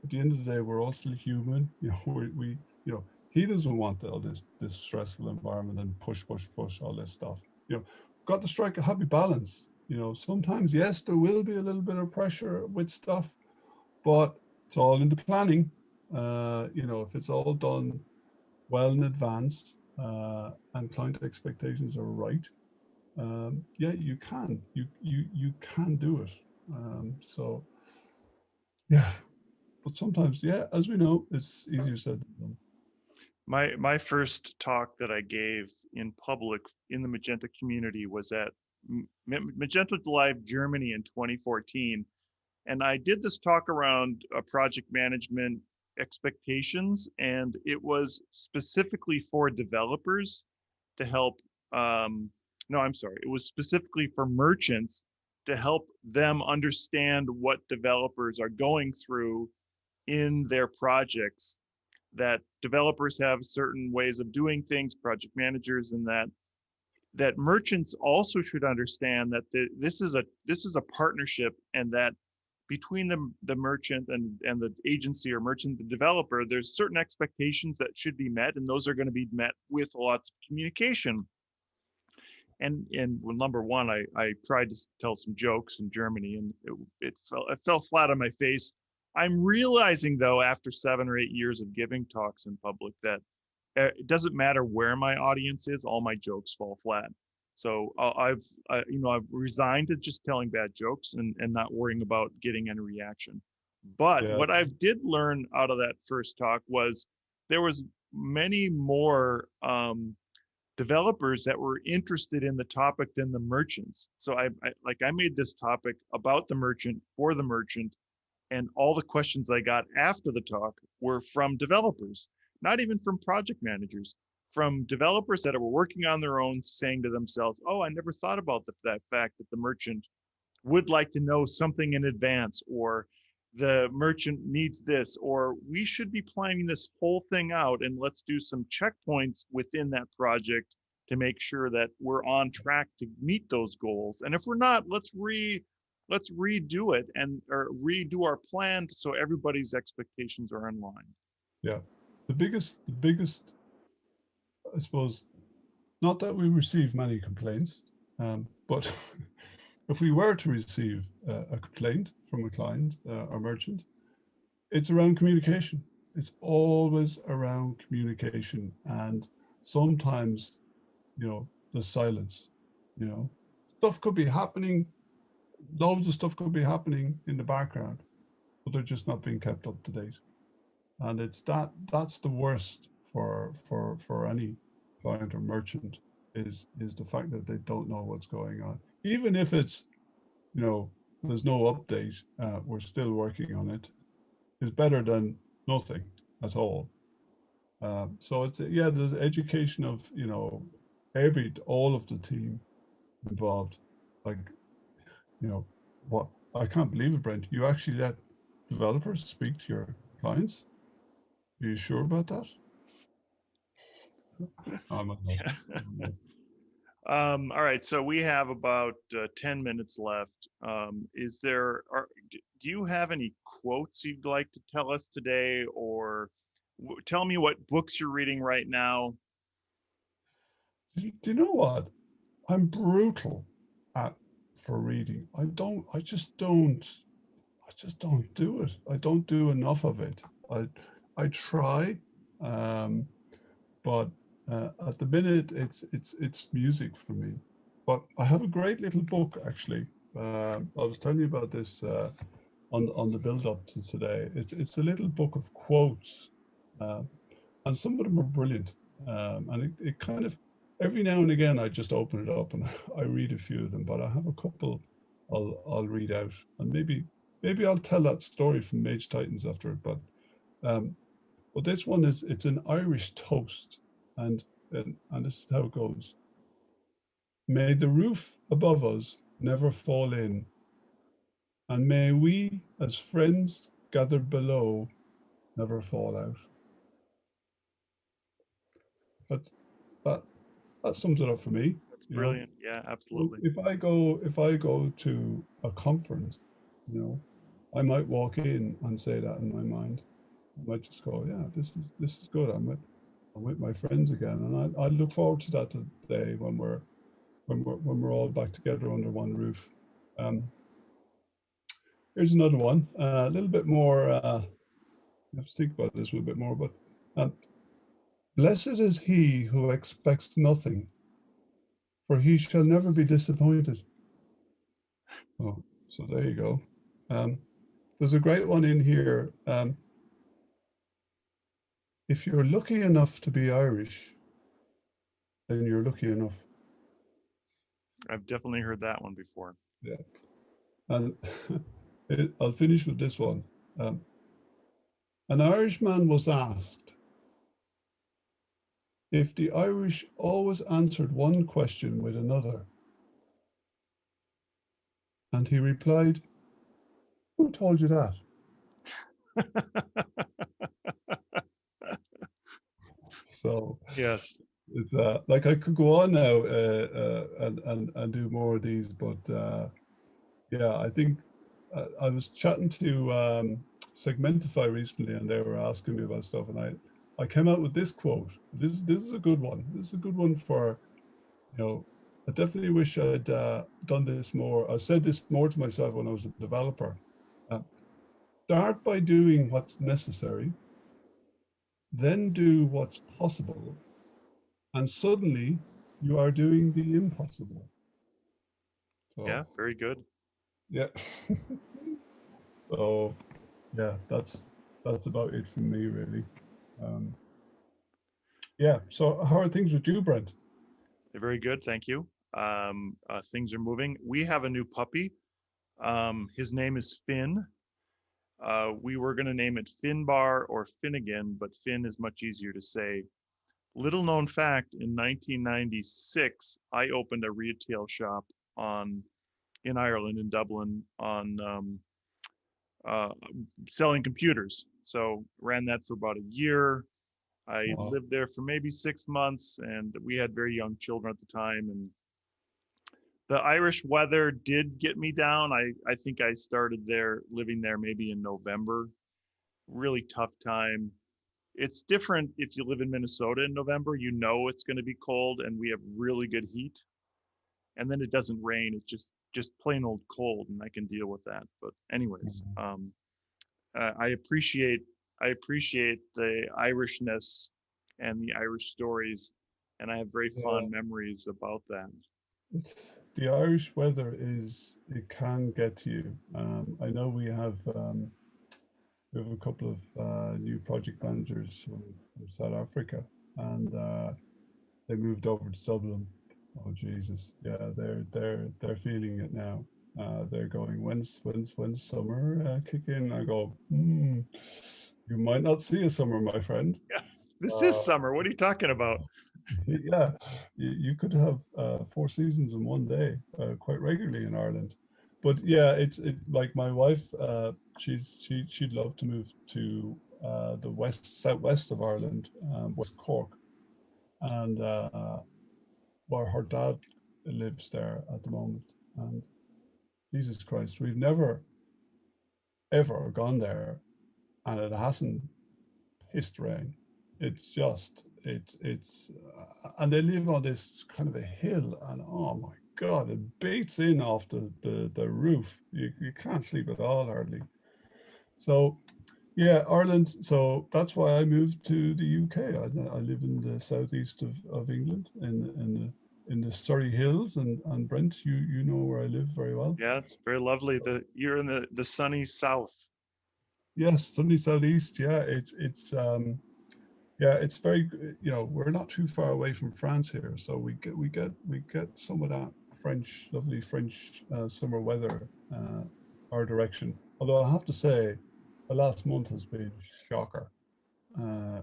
at the end of the day, we're all still human. You know, we you know, he doesn't want all this stressful environment and push all this stuff. You know, got to strike a happy balance. You know, sometimes, yes, there will be a little bit of pressure with stuff, but it's all in the planning. You know, if it's all done well in advance, and client expectations are right, yeah, you can do it. So yeah, but sometimes, yeah, as we know, it's easier said than done. My first talk that I gave in public in the Magento community was at Magento Live Germany in 2014, and I did this talk around project management expectations, and it was specifically for developers to help. No, I'm sorry, it was specifically for merchants to help them understand what developers are going through in their projects, that developers have certain ways of doing things, project managers, and that merchants also should understand that this is a partnership, and that between the merchant and the agency, or merchant the developer, there's certain expectations that should be met, and those are going to be met with lots of communication. And well, number one, I tried to tell some jokes in Germany, and it fell flat on my face. I'm realizing though, after 7 or 8 years of giving talks in public, that it doesn't matter where my audience is, all my jokes fall flat. So I've resigned to just telling bad jokes, and not worrying about getting any reaction. But Yeah, what I did learn out of that first talk was there was many more developers that were interested in the topic than the merchants. So I made this topic about the merchant for the merchant, and all the questions I got after the talk were from developers, not even from project managers, from developers that were working on their own, saying to themselves, "Oh, I never thought about that fact that the merchant would like to know something in advance," or "the merchant needs this," or "we should be planning this whole thing out, and let's do some checkpoints within that project to make sure that we're on track to meet those goals. And if we're not, let's redo it, and or redo our plan so everybody's expectations are in line." yeah. The biggest, I suppose, not that we receive many complaints, but if we were to receive a complaint from a client or merchant, it's around communication. It's always around communication, and sometimes, you know, the silence. You know, stuff could be happening. Loads of stuff could be happening in the background, but they're just not being kept up to date. and that's the worst for any client or merchant is the fact that they don't know what's going on. Even if it's, you know, there's no update, we're still working on it, is better than nothing at all. So it's, yeah, there's education of, you know, all of the team involved. Like, you know, what, I can't believe it, Brent. You actually let developers speak to your clients? Are you sure about that? I'm Yeah. not. All right, so we have about 10 minutes left. Do you have any quotes you'd like to tell us today, or tell me what books you're reading right now? Do you know what? I'm brutal at for reading. I just don't do it. I don't do enough of it. I try, um, but at the minute it's music for me. But I have a great little book actually. I was telling you about this on the build up to today. It's a little book of quotes, uh, and some of them are brilliant. And it kind of, every now and again I just open it up and I read a few of them. But I have a couple I'll read out, and maybe I'll tell that story from Mage Titans after it. Um, but this one is, it's an Irish toast, and this is how it goes. May the roof above us never fall in, and may we, as friends gathered below, never fall out. But that that sums it up for me. That's You know, brilliant. Yeah, absolutely. if I go to a conference, you know, I might walk in and say that in my mind. I might just go, yeah, this is good. I'm with my friends again, and I look forward to that day when we're all back together under one roof. Um, Here's another one, a little bit more. I have to think about this a little bit more, but um, blessed is he who expects nothing, for he shall never be disappointed. Oh, so there you go. Um, there's a great one in here. If you're lucky enough to be Irish, then you're lucky enough. I've definitely heard that one before. Yeah. And I'll finish with this one. Um, an Irishman was asked if the Irish always answered one question with another, and he replied, "Who told you that?" So Yes. it's like I could go on now and do more of these, but yeah, I think I was chatting to Segmentify recently, and they were asking me about stuff, and I came out with this quote. This is a good one. This is a good one for, you know. I definitely wish I'd done this more. I said this more to myself when I was a developer. Uh, Start by doing what's necessary, then do what's possible, and suddenly you are doing the impossible. Yeah, So very good. yeah. So yeah, that's about it from me really. Um, yeah. So how are things with you, Brent? Very good. Thank you. Things are moving. We have a new puppy. His name is Finn. We were going to name it Finbar or Finnegan, but Finn is much easier to say. Little known fact, in 1996, I opened a retail shop on in Ireland, in Dublin, on uh, selling computers. So ran that for about a year. I Wow. lived there for maybe 6 months, and we had very young children at the time. And the Irish weather did get me down. I think I started there, living there maybe in November. Really tough time. It's different if you live in Minnesota in November. You know it's going to be cold, and we have really good heat. And then it doesn't rain. It's just plain old cold, and I can deal with that. But anyways, uh, I appreciate I appreciate the Irishness and the Irish stories, and I have very Yeah. fond memories about that. The Irish weather is, it can get to you. I know we have we have a couple of new project managers from South Africa, and they moved over to Dublin. Oh Jesus, yeah, they're feeling it now. They're going, when's summer kick in? I go, you might not see a summer, my friend. Yeah, this is Uh, summer. What are you talking about? yeah, you could have 4 seasons in one day quite regularly in Ireland. But yeah, it like my wife, she'd love to move to the southwest of Ireland, West Cork, and where her dad lives there at the moment. And Jesus Christ, we've never ever gone there, and it hasn't pissed rain. It's just it's and they live on this kind of a hill, and oh my God, it beats in off the roof. You can't sleep at all hardly. So yeah, Ireland. So that's why I moved to the UK. I live in the southeast of England, in the Surrey Hills, and Brent, you know where I live very well. Yeah, it's very lovely. You're in the sunny south. Yes, sunny southeast. Yeah, it's yeah, it's very, we're not too far away from France here, so we get some of that lovely French summer weather our direction. Although I have to say, the last month has been shocker.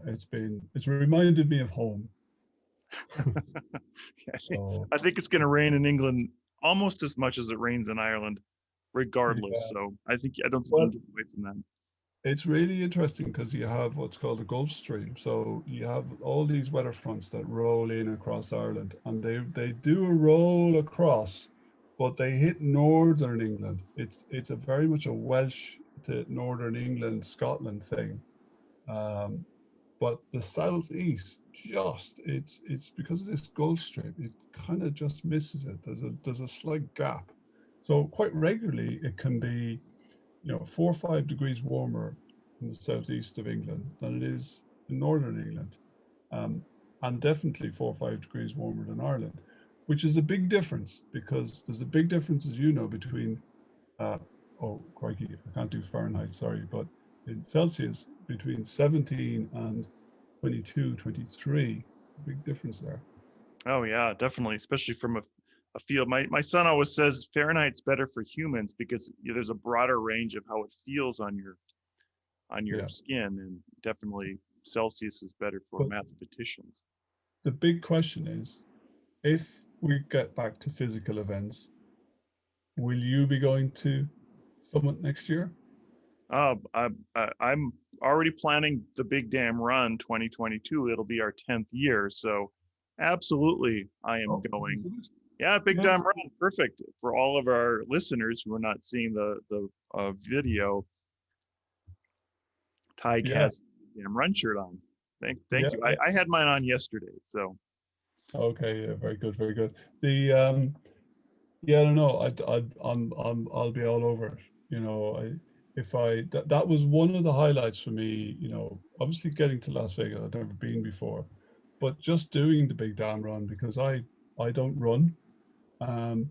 It's reminded me of home. So I think it's going to rain in England almost as much as it rains in Ireland, regardless. yeah, So I don't think you well, can get away from that. it's really interesting because you have what's called the Gulf Stream. So you have all these weather fronts that roll in across Ireland, and they do a roll across, but they hit northern England. It's a very much a Welsh to northern England, Scotland thing. Um, but the southeast just it's because of this Gulf Stream, it kind of just misses it. There's a slight gap. So quite regularly it can be 4 or 5 degrees warmer in the southeast of England than it is in northern England, um, and definitely 4 or 5 degrees warmer than Ireland, which is a big difference because there's a big difference, as you know, between uh, oh crikey, I can't do Fahrenheit, sorry, but in Celsius between 17 and 22, 23, big difference there. Oh yeah, definitely, especially from a field. My son always says Fahrenheit's better for humans because there's a broader range of how it feels on your Yeah, skin, and definitely Celsius is better for but mathematicians. the big question is, if we get back to physical events, will you be going to Summit next year? I'm already planning the Big Dam Run 2022. It'll be our 10th year, so absolutely I am Oh, going. isn't it? Yeah, Big Yeah, Dam Run, perfect for all of our listeners who are not seeing the video. Tadhg yeah, has the Dam Run shirt on. yeah, Thank you. yeah. I had mine on yesterday, so Okay, yeah, very good, very good. The yeah, I don't know. I'll be all over it. If that was one of the highlights for me. Obviously getting to Las Vegas, I'd never been before, but just doing the Big Dam Run because I don't run, um,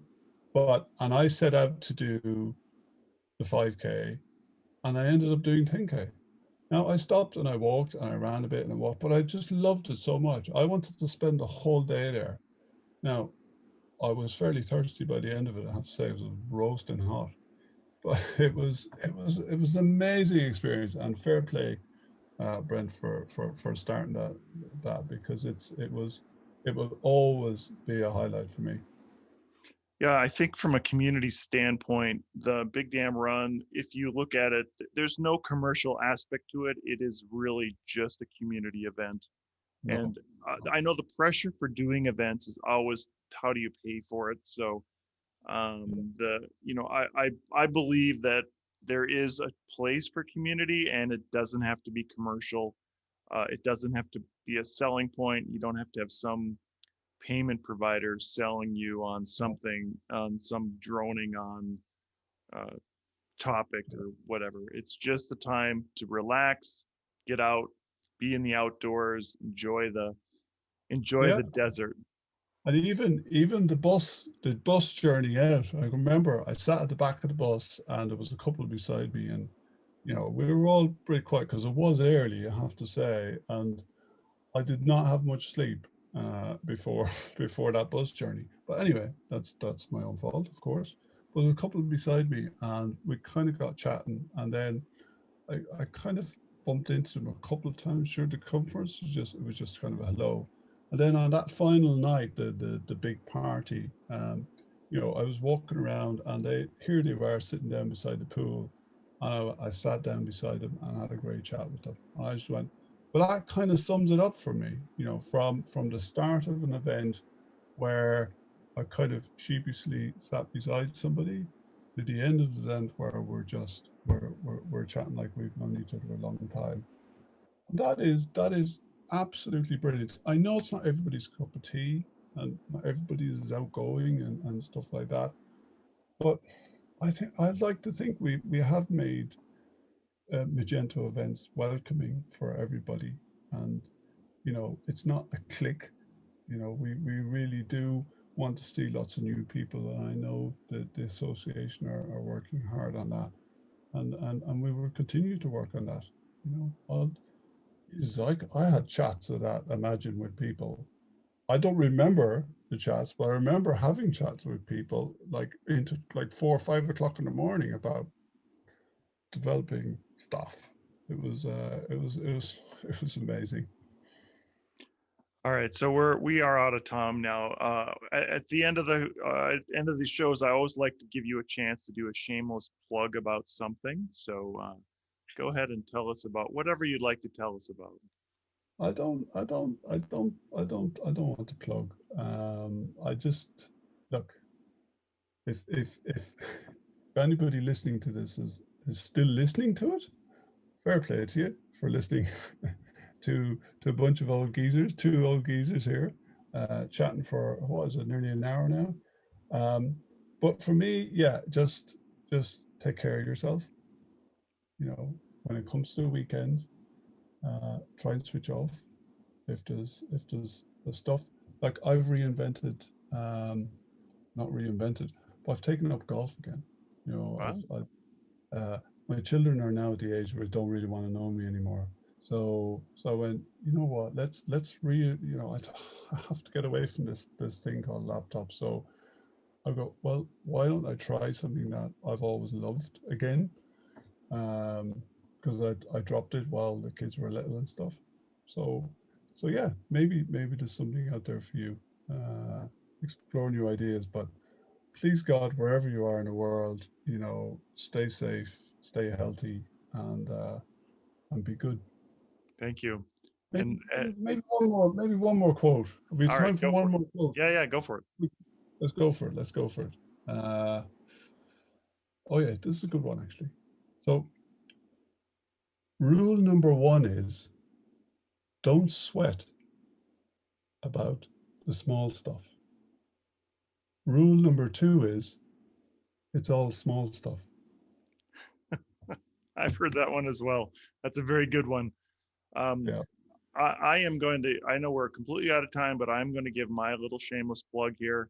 and I set out to do the 5K, and I ended up doing 10K. Now I stopped and I walked and I ran a bit and I walked, but I just loved it so much. I wanted to spend the whole day there. Now I was fairly thirsty by the end of it. I have to say, it was roasting hot, but it was an amazing experience, and fair play, Brent, for starting that because it will always be a highlight for me. yeah, I think from a community standpoint, the Big Dam Run, if you look at it, there's no commercial aspect to it. It is really just a community event. No, And I know the pressure for doing events is always how do you pay for it? So the I believe that there is a place for community, and it doesn't have to be commercial. It doesn't have to be a selling point. You don't have to have some payment provider selling you on no, something, on some droning on uh, topic or whatever. It's just the time to relax, get out, be in the outdoors, enjoy yeah, the desert. and even the bus journey out. I remember I sat at the back of the bus, and there was a couple beside me, and we were all pretty quiet because it was early, I have to say, and I did not have much sleep before before that bus journey. But anyway, that's my own fault, of course. But there was a couple beside me, and we kind of got chatting, and then I kind of bumped into them a couple of times during the conference. It was just kind of a hello. And then on that final night, the big party, I was walking around and they were sitting down beside the pool. And I sat down beside them and had a great chat with them. And I just went, well, that kind of sums it up for me, from the start of an event where I kind of sheepishly sat beside somebody to the end of the event where we're chatting like we've known each other a long time. And that is absolutely brilliant. I know it's not everybody's cup of tea and not everybody is outgoing and stuff like that. But I'd like to think we have made Magento events welcoming for everybody. And it's not a clique. We really do want to see lots of new people, and I know that the association are working hard on that, and we will continue to work on that. I had chats of that, imagine, with people. I don't remember the chats, but I remember having chats with people like into like 4 or 5 o'clock in the morning about developing stuff. It was it was amazing. All right, so we are out of time now. At the end of these shows, I always like to give you a chance to do a shameless plug about something. So go ahead and tell us about whatever you'd like to tell us about. I don't want to plug. I just look, if anybody listening to this is still listening to it, fair play to you for listening to a bunch of old geezers, two old geezers here, chatting for what is it, nearly an hour now. But for me, yeah, just take care of yourself. When it comes to the weekend, try and switch off. If there's the stuff like I've reinvented, not reinvented, but I've taken up golf again. You know, Wow. my children are now at the age where they don't really want to know me anymore. So I went, you know what? I have to get away from this thing called laptop. So I go, well, why don't I try something that I've always loved again? Because I dropped it while the kids were little and stuff. So so yeah, maybe there's something out there for you. Explore new ideas, but please God, wherever you are in the world, stay safe, stay healthy, and be good. Thank you. Maybe, And maybe one more quote. Have we all right, time for go for one it. more quote? Yeah, yeah, go for it. Let's go for it. Let's go for it. Oh yeah, this is a good one actually. So rule number one is don't sweat about the small stuff. Rule number two is it's all small stuff. I've heard that one as well. That's a very good one. Um, Yeah. I am going to, I know we're completely out of time, but I'm going to give my little shameless plug here.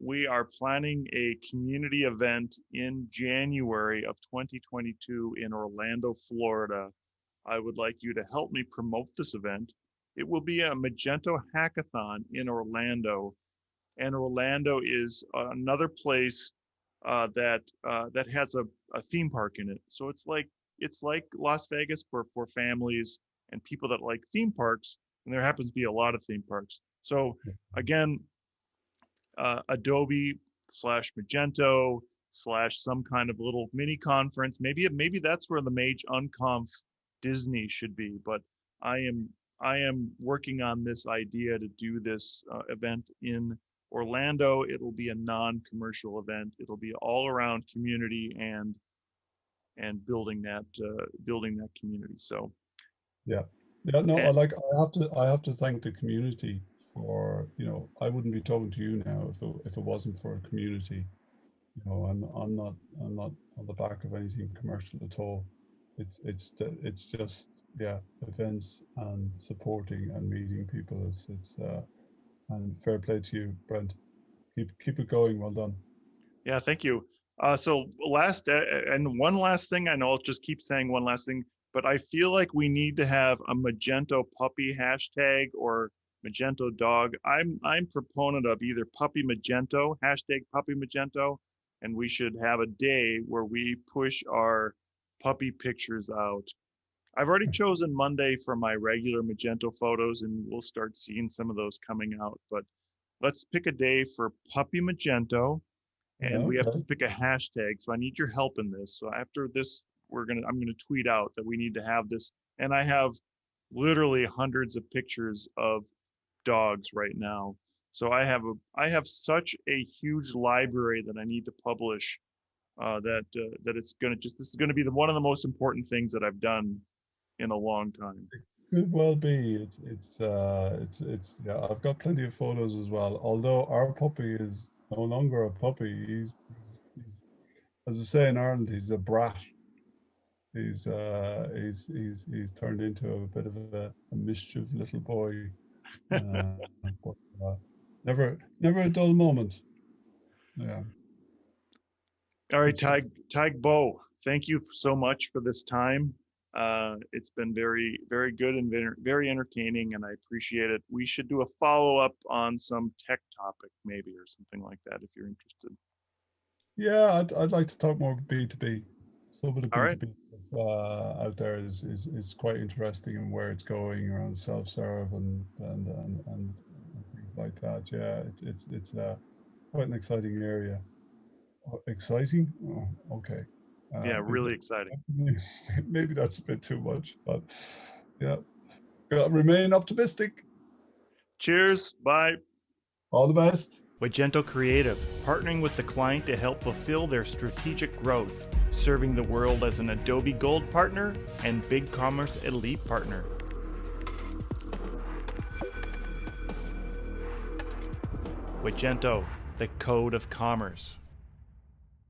We are planning a community event in January of 2022 in Orlando, Florida. I would like you to help me promote this event. It will be a Magento hackathon in Orlando, and Orlando is another place that has a theme park in it. So it's like Las Vegas for families and people that like theme parks, and there happens to be a lot of theme parks. So again, Adobe slash Magento slash some kind of little mini conference. Maybe that's where the Mage Unconf Disney should be. But I am I am working on this idea to do this event in Orlando. It'll be a non-commercial event. It'll be all around community and building that community. So Yeah. Yeah, no, eh, I have to thank the community for, I wouldn't be talking to you now if it wasn't for a community. I'm not on the back of anything commercial at all. It's just, yeah, events and supporting and meeting people. It's and fair play to you, Brent. Keep it going. Well done. yeah, thank you. So last and one last thing, I know I'll just keep saying one last thing, but I feel like we need to have a Magento puppy hashtag or Magento dog. I'm proponent of either puppy Magento, hashtag puppy Magento, and we should have a day where we push our puppy pictures out. I've already chosen Monday for my regular Magento photos, and we'll start seeing some of those coming out. But let's pick a day for puppy Magento, Yeah, and we have to okay. pick a hashtag. So I need your help in this. So after this, I'm gonna tweet out that we need to have this, and I have literally hundreds of pictures of dogs right now. So I have such a huge library that I need to publish. That it's gonna just this is gonna be one of the most important things that I've done in a long time. Could well be. It's yeah, I've got plenty of photos as well. Although our puppy is no longer a puppy. He's as I say in Ireland, he's a brat. He's turned into a bit of a mischief little boy. Uh, but never a dull moment. Yeah. All right, It's Tadhg Bowe, thank you so much for this time. It's been very good and very entertaining, and I appreciate it. We should do a follow up on some tech topic, maybe, or something like that, if you're interested. Yeah, I'd like to talk more B2B. Some of the All right. B2B stuff out there is quite interesting and where it's going around self-serve and things like that. Yeah, it's quite an exciting area. Oh, exciting? Oh, okay. Yeah, Maybe really exciting. maybe that's a bit too much, but yeah, remain optimistic. Cheers. Bye. All the best. Magento Creative, partnering with the client to help fulfill their strategic growth, serving the world as an Adobe Gold partner and BigCommerce Elite partner. Magento, the code of commerce.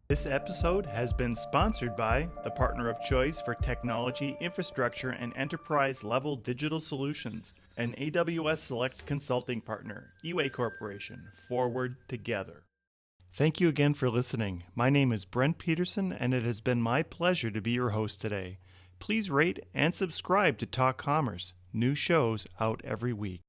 This episode has been sponsored by the partner of choice for technology, infrastructure, and enterprise-level digital solutions, an AWS Select Consulting partner, eWay Corporation, Forward Together. Thank you again for listening. My name is Brent Peterson, and it has been my pleasure to be your host today. Please rate and subscribe to Talk Commerce. New shows out every week.